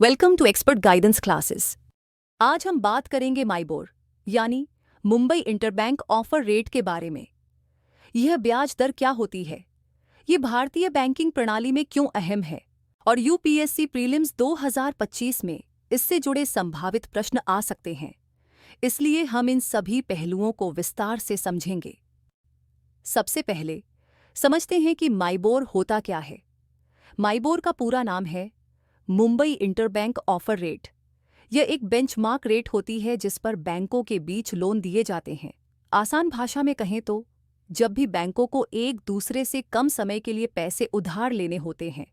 Welcome to expert guidance classes. आज हम बात करेंगे माइबोर यानी मुंबई इंटरबैंक ऑफर रेट के बारे में। यह ब्याज दर क्या होती है, ये भारतीय बैंकिंग प्रणाली में क्यों अहम है और यूपीएससी प्रीलिम्स 2025 में इससे जुड़े संभावित प्रश्न आ सकते हैं, इसलिए हम इन सभी पहलुओं को विस्तार से समझेंगे। सबसे पहले समझते हैं कि माइबोर होता क्या है। माइबोर का पूरा नाम है मुंबई इंटरबैंक ऑफर रेट। यह एक बेंचमार्क रेट होती है जिस पर बैंकों के बीच लोन दिए जाते हैं। आसान भाषा में कहें तो जब भी बैंकों को एक दूसरे से कम समय के लिए पैसे उधार लेने होते हैं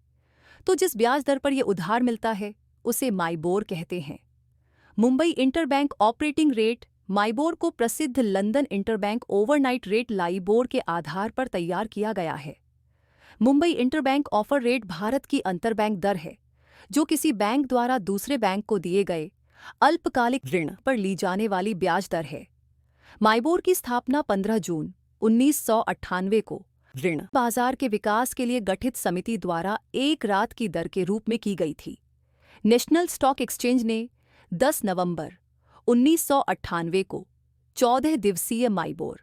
तो जिस ब्याज दर पर यह उधार मिलता है उसे माइबोर कहते हैं। मुंबई इंटरबैंक ऑपरेटिंग रेट माइबोर को प्रसिद्ध London interbank overnight rate LIBOR के आधार पर तैयार किया गया है। Mumbai interbank offer rate Bharat की अंतरबैंक दर है जो किसी बैंक द्वारा दूसरे बैंक को दिए गए अल्पकालिक ऋण पर ली जाने वाली ब्याज दर है। माइबोर की स्थापना 15 जून 1998 को ऋण बाजार के विकास के लिए गठित समिति द्वारा एक रात की दर के रूप में की गई थी। नेशनल स्टॉक एक्सचेंज ने 10 नवंबर 1998 को 14 दिवसीय माइबोर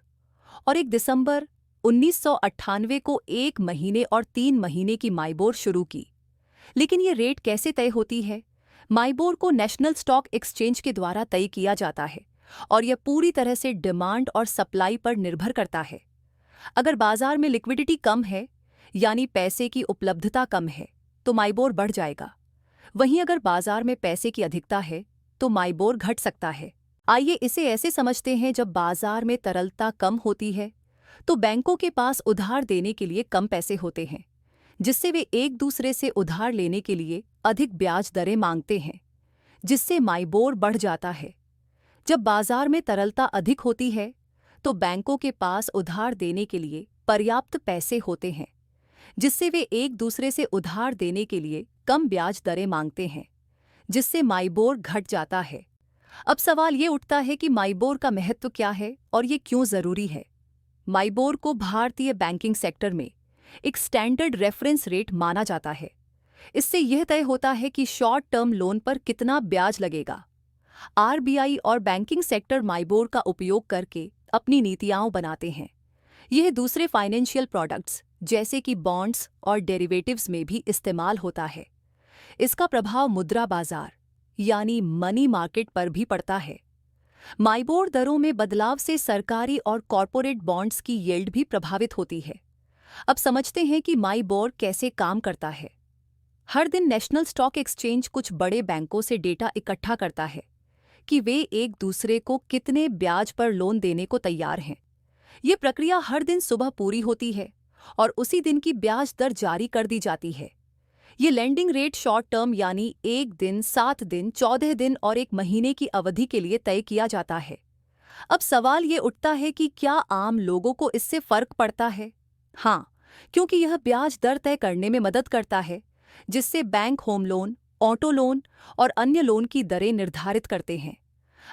और 1 दिसंबर 1998 को 1 महीने और 3 महीने की माइबोर शुरू की। लेकिन ये रेट कैसे तय होती है? माइबोर को नेशनल स्टॉक एक्सचेंज के द्वारा तय किया जाता है और यह पूरी तरह से डिमांड और सप्लाई पर निर्भर करता है। अगर बाजार में लिक्विडिटी कम है यानी पैसे की उपलब्धता कम है तो माइबोर बढ़ जाएगा। वहीं अगर बाजार में पैसे की अधिकता है तो माइबोर घट सकता है। आइए इसे ऐसे समझते हैं, जब बाजार में तरलता कम होती है तो बैंकों के पास उधार देने के लिए कम पैसे होते हैं, जिससे वे एक दूसरे से उधार लेने के लिए अधिक ब्याज दरें मांगते हैं, जिससे माइबोर बढ़ जाता है। जब बाजार में तरलता अधिक होती है तो बैंकों के पास उधार देने के लिए पर्याप्त पैसे होते हैं, जिससे वे एक दूसरे से उधार देने के लिए कम ब्याज दरें मांगते हैं, जिससे माइबोर घट जाता है। अब सवाल ये उठता है कि माइबोर का महत्व क्या है और ये क्यों ज़रूरी है। माइबोर को भारतीय बैंकिंग सेक्टर में एक स्टैंडर्ड रेफरेंस रेट माना जाता है। इससे यह तय होता है कि शॉर्ट टर्म लोन पर कितना ब्याज लगेगा। आरबीआई और बैंकिंग सेक्टर माइबोर का उपयोग करके अपनी नीतियां बनाते हैं। यह दूसरे फाइनेंशियल प्रोडक्ट्स जैसे कि बॉन्ड्स और डेरिवेटिव्स में भी इस्तेमाल होता है। इसका प्रभाव मुद्रा बाजार यानी मनी मार्केट पर भी पड़ता है। माइबोर दरों में बदलाव से सरकारी और कॉरपोरेट बॉन्ड्स की यील्ड भी प्रभावित होती है। अब समझते हैं कि माइबोर कैसे काम करता है। हर दिन नेशनल स्टॉक एक्सचेंज कुछ बड़े बैंकों से डेटा इकट्ठा करता है कि वे एक दूसरे को कितने ब्याज पर लोन देने को तैयार हैं। ये प्रक्रिया हर दिन सुबह पूरी होती है और उसी दिन की ब्याज दर जारी कर दी जाती है। ये लेंडिंग रेट शॉर्ट टर्म यानी 1 दिन, 7 दिन, 14 दिन और 1 महीने की अवधि के लिए तय किया जाता है। अब सवाल ये उठता है कि क्या आम लोगों को इससे फर्क पड़ता है? हाँ, क्योंकि यह ब्याज दर तय करने में मदद करता है, जिससे bank home loan, auto loan और अन्य लोन की दरें निर्धारित करते हैं।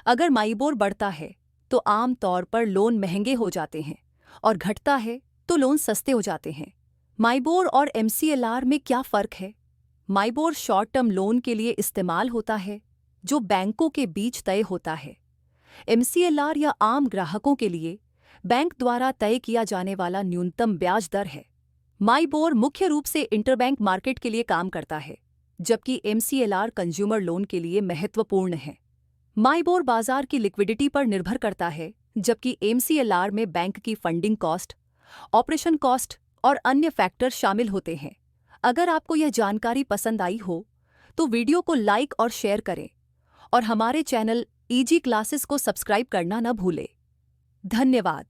अगर माइबोर बढ़ता है तो आम तौर पर लोन महंगे हो जाते हैं और घटता है तो लोन सस्ते हो जाते हैं। माइबोर और एमसीएलआर में क्या फ़र्क है? माइबोर शॉर्ट टर्म लोन के लिए इस्तेमाल होता है जो बैंकों के बीच तय होता है। एमसीएलआर या आम ग्राहकों के लिए बैंक द्वारा तय किया जाने वाला न्यूनतम ब्याज दर है। माइबोर मुख्य रूप से इंटरबैंक मार्केट के लिए काम करता है, जबकि एमसीएलआर कंज्यूमर लोन के लिए महत्वपूर्ण है। माइबोर बाजार की लिक्विडिटी पर निर्भर करता है, जबकि एमसीएलआर में बैंक की फंडिंग कॉस्ट, ऑपरेशन कॉस्ट और अन्य फैक्टर शामिल होते हैं। अगर आपको यह जानकारी पसंद आई हो तो वीडियो को लाइक और शेयर करें और हमारे चैनल ईजी क्लासेस को सब्सक्राइब करना न भूलें। धन्यवाद।